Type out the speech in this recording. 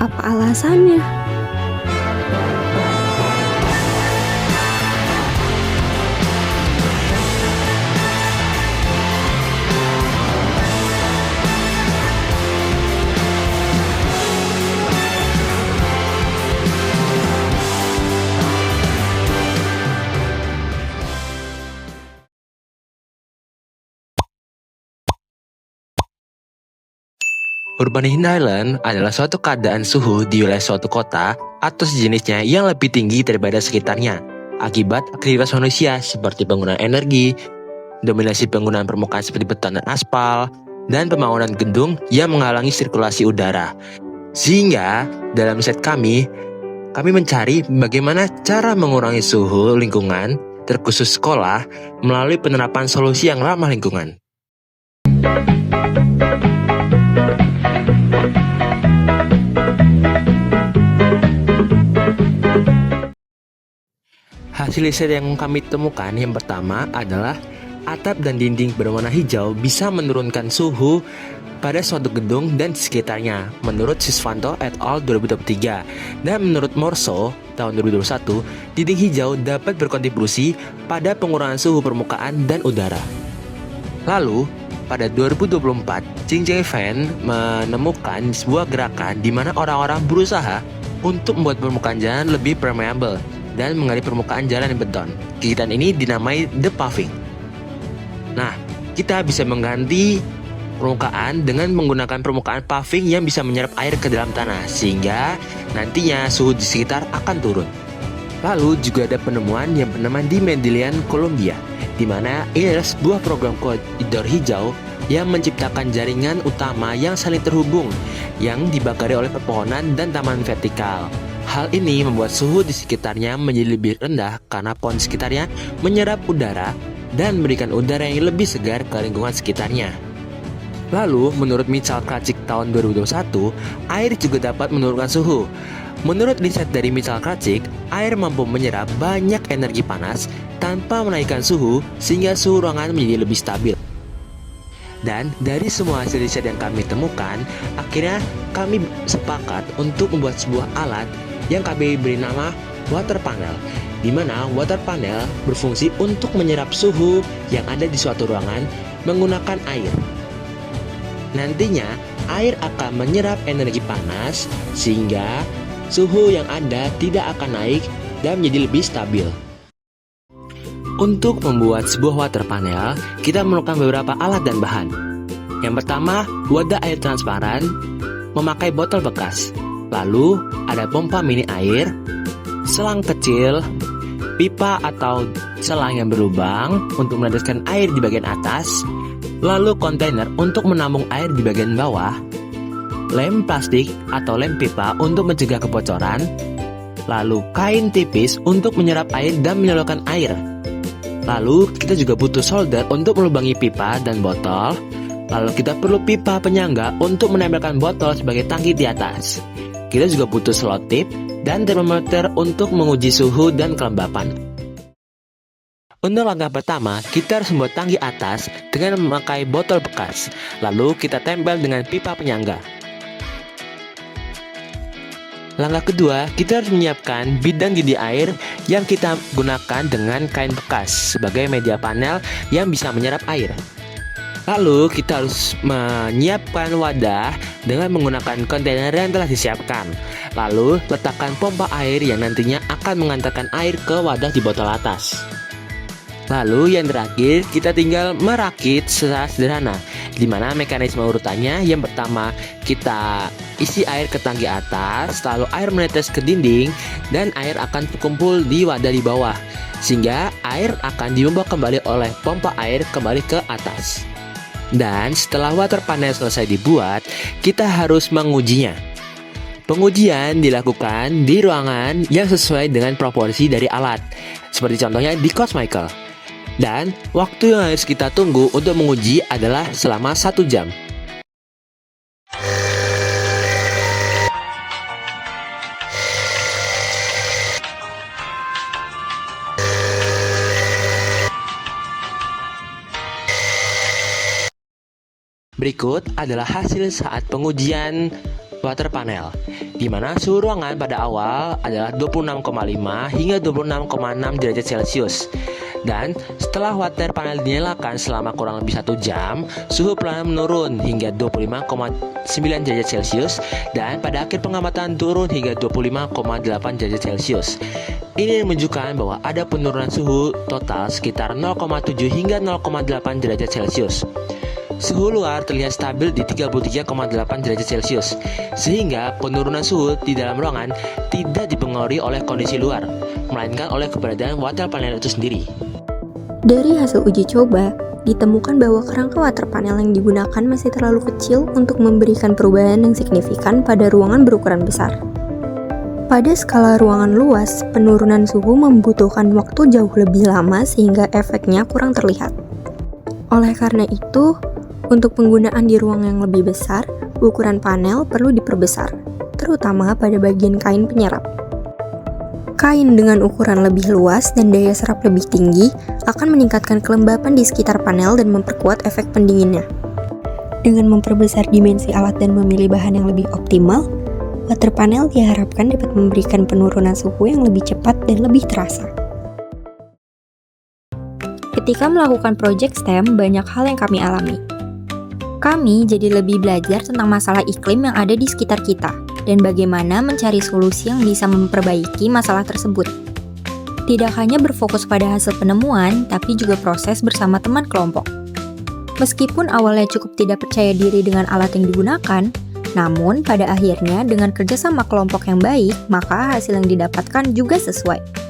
Apa alasannya? Urban heat island adalah suatu keadaan suhu di wilayah suatu kota atau sejenisnya yang lebih tinggi daripada sekitarnya akibat aktivitas manusia seperti penggunaan energi, dominasi penggunaan permukaan seperti beton dan aspal, dan pembangunan gedung yang menghalangi sirkulasi udara. Sehingga dalam set kami mencari bagaimana cara mengurangi suhu lingkungan terkhusus sekolah melalui penerapan solusi yang ramah lingkungan. Hasil riset yang kami temukan yang pertama adalah atap dan dinding berwarna hijau bisa menurunkan suhu pada suatu gedung dan sekitarnya menurut Siswanto et al. 2023. Dan menurut Morso tahun 2021, dinding hijau dapat berkontribusi pada pengurangan suhu permukaan dan udara. Lalu, pada 2024, Ching Cheng Fan menemukan sebuah gerakan di mana orang-orang berusaha untuk membuat permukaan jalan lebih permeable dan menggali permukaan jalan yang beton. Kegiatan ini dinamai The Paving. Nah, kita bisa mengganti permukaan dengan menggunakan permukaan paving yang bisa menyerap air ke dalam tanah, sehingga nantinya suhu di sekitar akan turun. Lalu juga ada penemuan yang bernama di Medellin, Kolombia, di mana ini adalah sebuah program koridor hijau yang menciptakan jaringan utama yang saling terhubung, yang dibakari oleh pepohonan dan taman vertikal. Hal ini membuat suhu di sekitarnya menjadi lebih rendah karena pohon sekitarnya menyerap udara dan memberikan udara yang lebih segar ke lingkungan sekitarnya. Lalu, menurut Michal Krajcik tahun 2021, air juga dapat menurunkan suhu. Menurut riset dari Michal Krajcik, air mampu menyerap banyak energi panas tanpa menaikkan suhu sehingga suhu ruangan menjadi lebih stabil. Dan dari semua hasil riset yang kami temukan, akhirnya kami sepakat untuk membuat sebuah alat yang kami beri nama water panel, di mana water panel berfungsi untuk menyerap suhu yang ada di suatu ruangan menggunakan air. Nantinya, air akan menyerap energi panas sehingga suhu yang ada tidak akan naik dan menjadi lebih stabil. Untuk membuat sebuah water panel, kita memerlukan beberapa alat dan bahan. Yang pertama, wadah air transparan memakai botol bekas. Lalu, ada pompa mini air, selang kecil, pipa atau selang yang berlubang untuk meneteskan air di bagian atas, lalu kontainer untuk menampung air di bagian bawah, lem plastik atau lem pipa untuk mencegah kebocoran, lalu kain tipis untuk menyerap air dan menyalurkan air. Lalu, kita juga butuh solder untuk melubangi pipa dan botol. Lalu kita perlu pipa penyangga untuk menempelkan botol sebagai tangki di atas. Kita juga butuh selotip dan termometer untuk menguji suhu dan kelembapan. Untuk langkah pertama, kita harus membuat tangki atas dengan memakai botol bekas. Lalu kita tempel dengan pipa penyangga. Langkah kedua, kita harus menyiapkan bidang didih air yang kita gunakan dengan kain bekas sebagai media panel yang bisa menyerap air. Lalu kita harus menyiapkan wadah dengan menggunakan kontainer yang telah disiapkan. Lalu letakkan pompa air yang nantinya akan mengantarkan air ke wadah di botol atas. Lalu yang terakhir, kita tinggal merakit secara sederhana, di mana mekanisme urutannya yang pertama kita isi air ke tangki atas, lalu air menetes ke dinding dan air akan terkumpul di wadah di bawah, sehingga air akan dibawa kembali oleh pompa air kembali ke atas. Dan setelah water panel selesai dibuat, kita harus mengujinya. Pengujian dilakukan di ruangan yang sesuai dengan proporsi dari alat, seperti contohnya di Kos Michael. Dan waktu yang harus kita tunggu untuk menguji adalah selama 1 jam. Berikut adalah hasil saat pengujian water panel, di mana suhu ruangan pada awal adalah 26,5 hingga 26,6 derajat Celcius. Dan setelah water panel dinyalakan selama kurang lebih 1 jam, suhu perlahan menurun hingga 25,9 derajat Celcius dan pada akhir pengamatan turun hingga 25,8 derajat Celcius. Ini menunjukkan bahwa ada penurunan suhu total sekitar 0,7 hingga 0,8 derajat Celcius. Suhu luar terlihat stabil di 33,8 derajat Celcius, sehingga penurunan suhu di dalam ruangan tidak dipengaruhi oleh kondisi luar, melainkan oleh keberadaan water panel itu sendiri. Dari hasil uji coba, ditemukan bahwa kerangka water panel yang digunakan masih terlalu kecil untuk memberikan perubahan yang signifikan pada ruangan berukuran besar. Pada skala ruangan luas, penurunan suhu membutuhkan waktu jauh lebih lama sehingga efeknya kurang terlihat. Oleh karena itu, untuk penggunaan di ruang yang lebih besar, ukuran panel perlu diperbesar, terutama pada bagian kain penyerap. Kain dengan ukuran lebih luas dan daya serap lebih tinggi akan meningkatkan kelembapan di sekitar panel dan memperkuat efek pendinginnya. Dengan memperbesar dimensi alat dan memilih bahan yang lebih optimal, water panel diharapkan dapat memberikan penurunan suhu yang lebih cepat dan lebih terasa. Ketika melakukan proyek STEM, banyak hal yang kami alami. Kami jadi lebih belajar tentang masalah iklim yang ada di sekitar kita, dan bagaimana mencari solusi yang bisa memperbaiki masalah tersebut. Tidak hanya berfokus pada hasil penemuan, tapi juga proses bersama teman kelompok. Meskipun awalnya cukup tidak percaya diri dengan alat yang digunakan, namun pada akhirnya dengan kerjasama kelompok yang baik, maka hasil yang didapatkan juga sesuai.